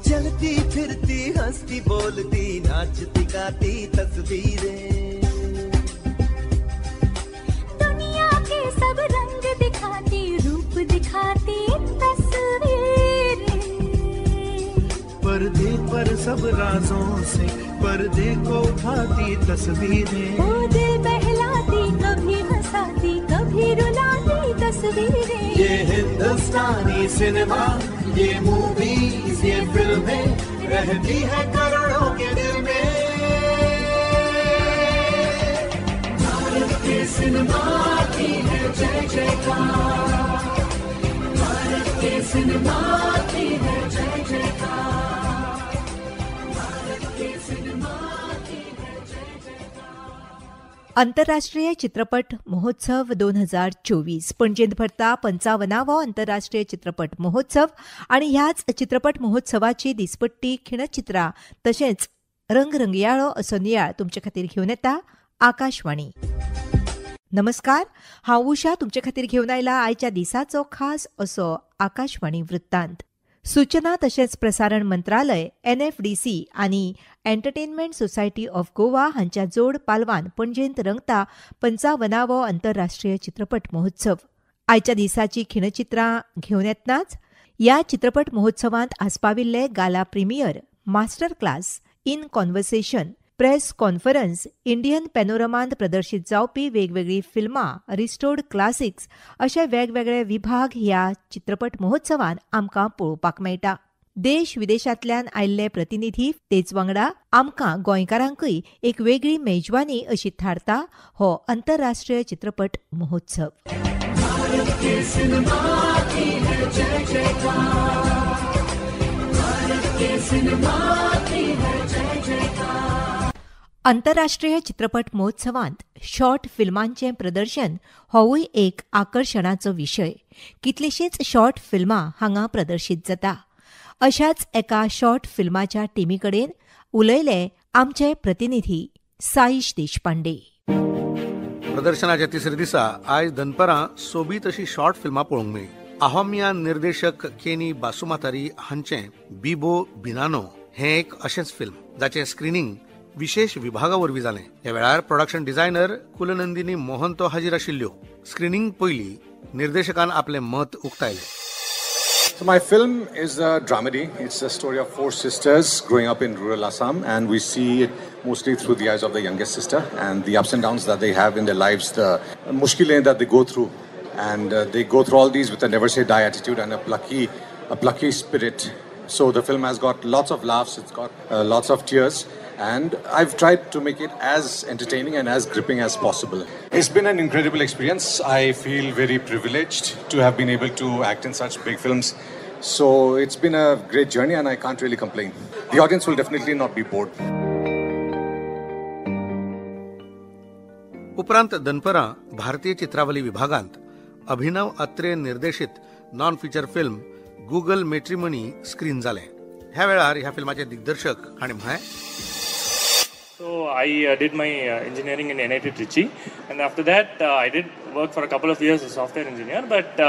चलती फिरती हंसती बोलती नाचती गाती तस्वीरें, दुनिया के सब रंग दिखाती रूप दिखाती तस्वीरें, पर्दे पर सब राजों से पर्दे को उठाती तस्वीरें, वो दिल बहलाती कभी हंसाती कभी रुलाती तस्वीरें। ये हिंदुस्तानी सिनेमा, ये मूवीज, ये फिल्में रहती है करोड़ों के दिल में। भारत के सिनेमा की है जय जयकार, भारत के सिनेमा की है जय जयकार, भारत के सिनेमा की है जय जयकार। आंतरराष्ट्रीय चित्रपट महोत्सव 2024 पणजेंत भरता 55वो आंतरराष्ट्रीय चित्रपट महोत्सव आणि ह्याच चित्रपट महोत्सवाची दिसपट्टी खिणचित्रां तशेंच रंगरंगयाळो असो नियाळ तुमचे खातीर घेवन येता आकाशवाणी. नमस्कार, हांव उषा तुमचे खातीर घेवन आयला आयच्या दिसाचो खास असो आकाशवाणी वृत्तांत. सूचना तशेंच प्रसारण मंत्रालय NFDC आनी एंटरटेनमेंट सोसायटी ऑफ गोवा हांच्या जोड पालवान पणजेंत रंगता 55वो आंतरराष्ट्रीय चित्रपट महोत्सव. आयच्या दिसाची खिणचित्रां घेवन येतनाच ह्या चित्रपट महोत्सवांत आस्पाविल्ले gala premiere, master class, in conversation, press conference, Indian पॅनोरमांत प्रदर्शीत जावपी वेगवेगळी फिल्मां, रिस्टोर्ड क्लासिक्स अशे वेगवेगळे विभाग ह्या चित्रपट महोत्सवान आमकां पळोवपाक मेळटा. देश विदेशांतल्यान आयिल्ले प्रतिनिधी तेच वांगडा आमकां गोंयकारांकय एक वेगळी मेजवानी अशी थारता हो आंतरराष्ट्रीय चित्रपट महोत्सव. भारत के सिनेमा की है जय जयकार, भारत के सिनेमा की है जय जयकार. आंतरराष्ट्रीय चित्रपट महोत्सवांत शॉर्ट फिल्मांचें प्रदर्शन होवूय एक आकर्शणाचो विशय. कितलीशींच शॉर्ट फिल्मां हांगा प्रदर्शीत जाता. अशाच एका शॉर्ट फिल्माच्या टिमी कडेन उलयले आमचे प्रतिनिधी साईश देशपांडे. प्रदर्शनाच्या तिसऱ्या दिसा आयज दनपारां सोबीत अशी शॉर्ट फिल्मां पळोवंक मेळ्ळी. अहोमिया निर्देशक केनी बासुमातारी हांचें बिबो बिनानो हें एक अशेंच फिल्म जाचें स्क्रीनिंग विशेष विभागा वरवीं जालें. ह्या वेळार प्रोडक्शन डिझायनर कुलनंदिनी मोहंतो हाजीर आशिल्ल्यो. स्क्रीनिंग पयलीं निर्देशकान आपलें मत उक्तायलें. So my film is a dramedy. It's a story of four sisters growing up in rural Assam, and we see it mostly through the eyes of the youngest sister and the ups and downs that they have in their lives, the mushkilain that they go through, and they go through all these with a never say die attitude and a plucky spirit. So the film has got lots of laughs, it's got lots of tears, and I've tried to make it as entertaining and as gripping as possible. It's been an incredible experience. I feel very privileged to have been able to act in such big films. So it's been a great journey and I can't really complain. The audience will definitely not be bored. उपरांत दनपारां भारतीय चित्रावली विभागांत अभिनव अत्रे निर्देशीत non feature film Google matrimony screen जालें. ह्या वेळार ह्या फिल्माचे दिग्दर्शक हांणी म्हळें. So I did my engineering in NIT Trichy, and after that I did work for a couple of years as a software engineer. But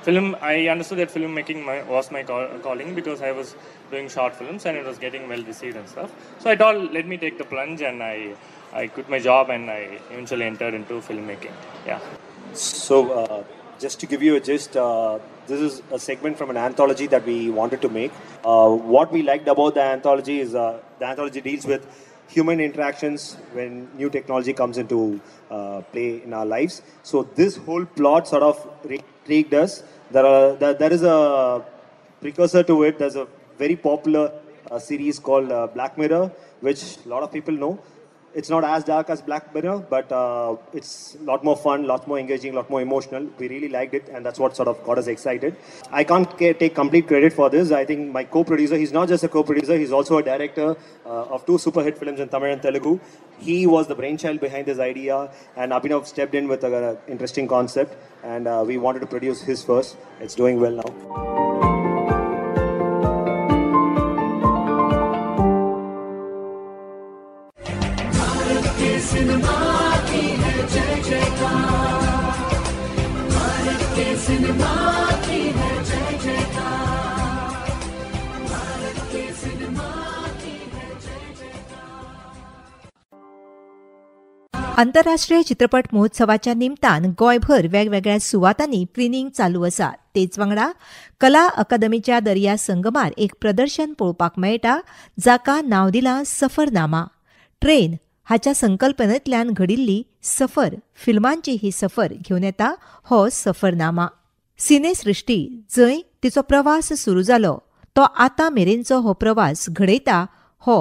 film, I understood that filmmaking was my calling because I was doing short films and it was getting well received and stuff. So I thought, let me take the plunge, and I quit my job and I eventually entered into filmmaking. Yeah. So just to give you a gist, this is a segment from an anthology that we wanted to make. What we liked about the anthology is the anthology deals with human interactions when new technology comes into play in our lives. So this whole plot sort of intrigued us. There is a precursor to it. There's a very popular series called Black Mirror, which a lot of people know. It's not as dark as Black Mirror, but it's a lot more fun, lot more engaging, lot more emotional. We really liked it, and that's what sort of got us excited. I can't take complete credit for this. I think my co-producer, he's not just a co-producer, he's also a director of 2 super hit films in Tamil and Telugu. He was the brainchild behind this idea, and Abhinav stepped in with an interesting concept, and we wanted to produce his first. It's doing well now. आंतरराष्ट्रीय चित्रपट महोत्सवाच्या निमतान गोंयभर वेगवेगळ्या सुवातांनी screening चालू आसा. तेच वांगडा कला अकादमीच्या दर्या संगमार एक प्रदर्शन पळोवपाक मेळटा, जाका नांव दिलां सफरनामा. ट्रेन हाच्या संकल्पनेंतल्यान घडिल्ली सफर फिल्मांची ही सफर घेवन येता हो सफरनामा. सिनेसृष्टी जंय तिचो प्रवास सुरू जालो तो आतां मेरेनचो हो प्रवास घडयता हो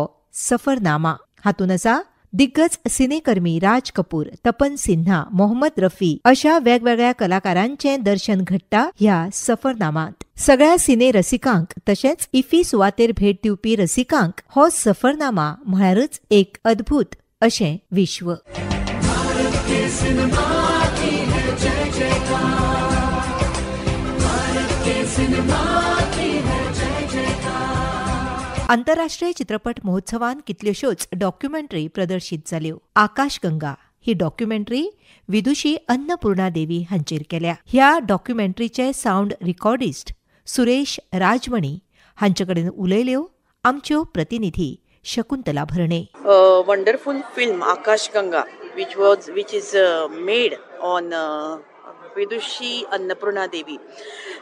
सफरनामा. हातूंत आसा दिग्गज सिनेकर्मी राज कपूर, तपन सिन्हा, मोहम्मद रफी अशा वेगवेगळ्या कलाकारांचें दर्शन घडटा ह्या सफरनामांत. सगळ्या सिने रसिकांक तशेंच इफी सुवातेर भेट दिवपी रसिकांक हो सफरनामा म्हळ्यारच एक अद्भुत अशें विश्व. आंतरराष्ट्रीय चित्रपट महोत्सवान कितल्योश्योच डॉक्युमेंटरी प्रदर्शीत जाल्यो. आकाशगंगा ही डॉक्युमेंटरी विदुषी अन्नपूर्णा देवी हांचेर केल्या. ह्या डॉक्युमेंटरीचे साऊंड रिकॉर्डिस्ट सुरेश राजमणी हांचे कडेन उलयल्यो आमच्यो प्रतिनिधी शकुंतला भरणे. Wonderful film Akashganga, which is made on Vidushi Annapurna Devi,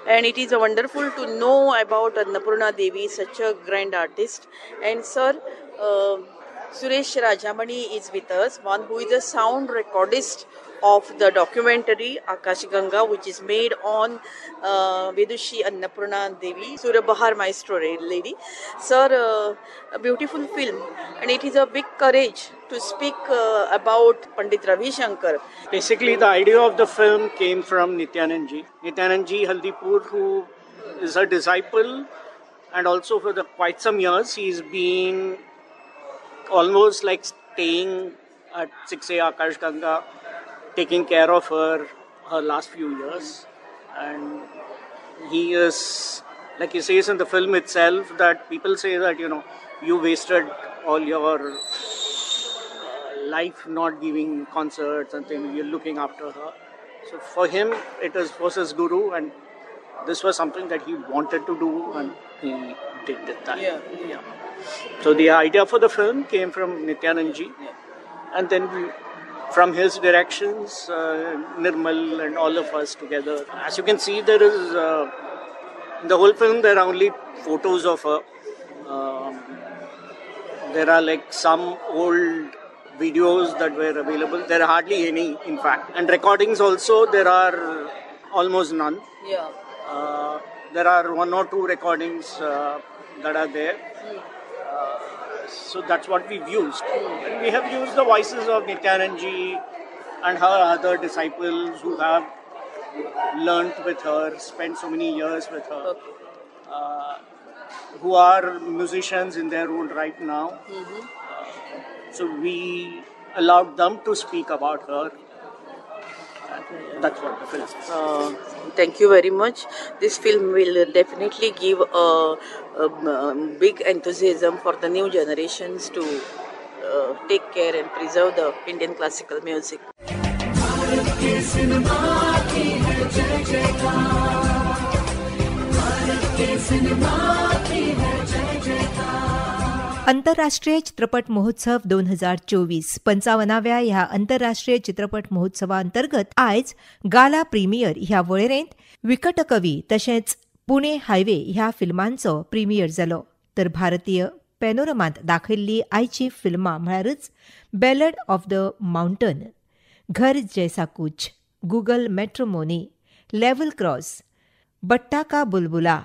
and it is wonderful to know about Annapurna Devi, such a grand artist. And sir, Suresh Rajamani is with us, one who is a sound recordist of the documentary Akashganga, which is made on Vidushi Annapurna Devi, Surabahar Maestro lady. Sir, a beautiful film, and it is a big courage to speak about Pandit Ravi Shankar. Basically, the idea of the film came from Nityanand Ji. Nityanand Ji Haldipur, who is a disciple, and also for quite some years, he's been almost like staying at 6A Akashganga, taking care of her last few years. And he is, like he says in the film itself, that people say that, you wasted all your life not giving concerts and things, you're looking after her. So for him, it was his guru, and this was something that he wanted to do, and he did that. Yeah. So the idea for the film came from Nityanand Ji, and then from his directions, Nirmal and all of us together. As you can see, there is, in the whole film, there are only photos of her. There are like some old videos that were available. There are hardly any, in fact. And recordings also, there are almost none. Yeah. There are 1 or 2 recordings that are there. So that's what we've used. And we have used the voices of Nityanand Ji and her other disciples who have learnt with her, spent so many years with her, who are musicians in their own right now. So we allowed them to speak about her. That's what the film is. Thank you very much. This film will definitely give a big enthusiasm for the new generations to take care and preserve the Indian classical music. आंतरराष्ट्रीय चित्रपट महोत्सव 2024 55व्या ह्या आंतरराष्ट्रीय चित्रपट महोत्सवांतर्गत आयज गाला premier ह्या वळेरेंत विकटकवी तशेंच पुणे हायवे ह्या फिल्मांचो प्रीमियर जालो. तर भारतीय पॅनोरमांत दाखयल्ली आयची फिल्मां म्हळ्यारच बॅलड ऑफ द माउंटन, घर जैसा कुछ, गुगल मॅट्रिमोनी, लेव्हल क्रॉस, बट्टा का बुलबुला,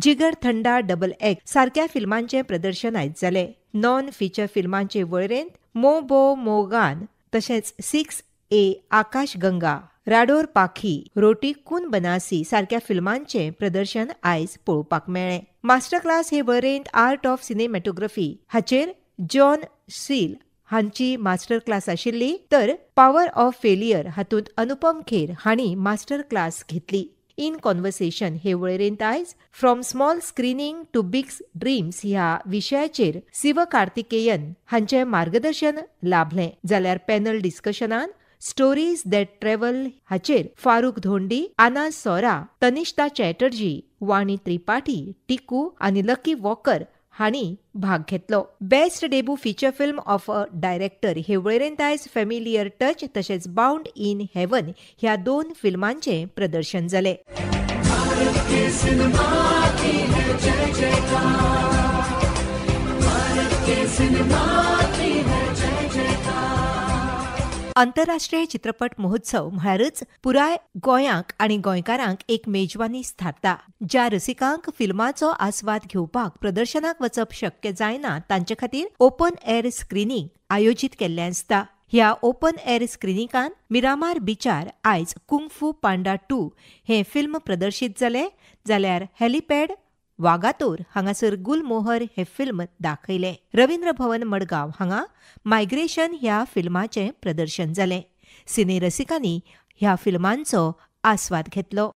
जिगर थंडा डबल एक्स सारख्या फिल्मांचे प्रदर्शन आयज जाले. नॉन फीचर फिल्मांचे वळेरेंत मो बो मोगान तशेंच 6A आकाशगंगा, राडोर पाखी, रोटी कून बनासी सारख्या फिल्मांचें प्रदर्शन आयज पळोवपाक मेळ्ळें. मास्टर क्लास हे वरेंत आर्ट ऑफ सिनेमॅटोग्राफी हाचेर जॉन सील हांची मास्टर क्लास आशिल्ली, तर पॉवर ऑफ फेलियर हातूंत अनुपम खेर हांणी मास्टर क्लास घेतली. इन कॉन्वर्सेशन हे वळेरेंत eyes from small screening to big dreams ह्या विशयाचेर शिव कार्तिकेयन हांचें मार्गदर्शन लाभलें. जाल्यार पॅनल डिस्कशनान स्टोरीज दॅट ट्रॅव्हल हाचेर फारूक धोंडी, आना सोरा, तनिष्ठा चॅटर्जी, वाणी त्रिपाठी, टिकू आनी लकी वॉकर हांणी भाग घेतलो. Best debut feature film of a director हे वळेरेंत आयज फॅमिलियर टच तशेंच बाउंड इन हेवन ह्या 2 फिल्मांचें प्रदर्शन जालें. आंतरराष्ट्रीय चित्रपट महोत्सव म्हळ्यारच पुराय गोंयांक आनी गोंयकारांक एक मेजवानी थारता. ज्या रसिकांक फिल्माचो आस्वाद घेवपाक प्रदर्शनाक वचप शक्य जायना तांचे खातीर ओपन एअर स्क्रीनिंग आयोजीत केल्लें आसता. ह्या ओपन एअर स्क्रीनिंगान मिरामार बीचार आयज कुंग फू पांडा 2 हें फिल्म प्रदर्शीत जालें, जाल्यार हेलिपॅड वागातोर हांगासर गुलमोहर हे फिल्म दाखयलें. रवींद्र भवन मडगांव हांगा मायग्रेशन ह्या फिल्माचें प्रदर्शन जालें. सिने रसिकांनी ह्या फिल्मांचो आस्वाद घेतलो.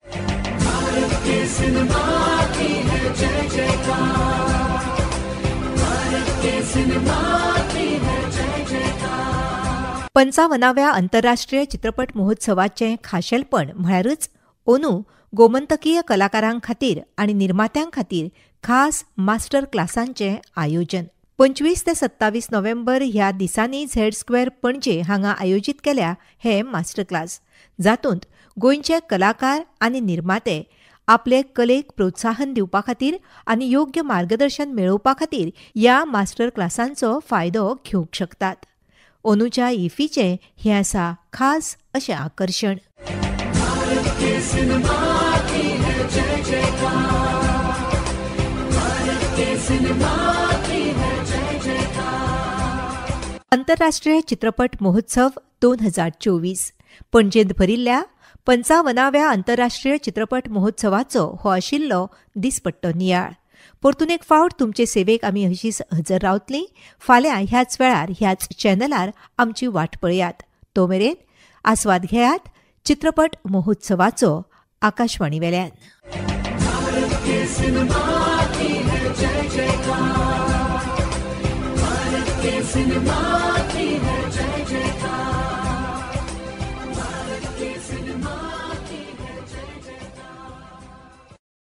पंचावनाव्या आंतरराष्ट्रीय चित्रपट महोत्सवाचें खाशेलपण म्हळ्यारच ओनू गोमंतकीय कलाकारां खातीर आनी निर्मात्यां खातीर खास मास्टर क्लासांचें आयोजन. 25 ते 27 नोव्हेंबर ह्या दिसांनी झेड स्क्वेअर पणजे हांगा आयोजीत केल्या हे मास्टर क्लास, जातूंत गोंयचे कलाकार आनी निर्माते आपले कलेक प्रोत्साहन दिवपा खातीर आनी योग्य मार्गदर्शन मेळोवपा खातीर ह्या मास्टर क्लासांचो फायदो घेवंक शकतात. ओनूच्या इफीचें हें आसा खास अशें आकर्शण. आंतरराष्ट्रीय चित्रपट महोत्सव 2024 पणजेंत भरिल्ल्या 55व्या आंतरराष्ट्रीय चित्रपट महोत्सवाचो हो आशिल्लो दिसपट्टो नियाळ. परतून एक फावट तुमचे सेवेक आमी अशीच हजर रावतलीं. फाल्यां ह्याच वेळार ह्याच चॅनलार आमची वाट पळयात. तो मेरेन आस्वाद घेयात चित्रपट महोत्सवाचो आकाशवाणी वेल्यान. सिनेमा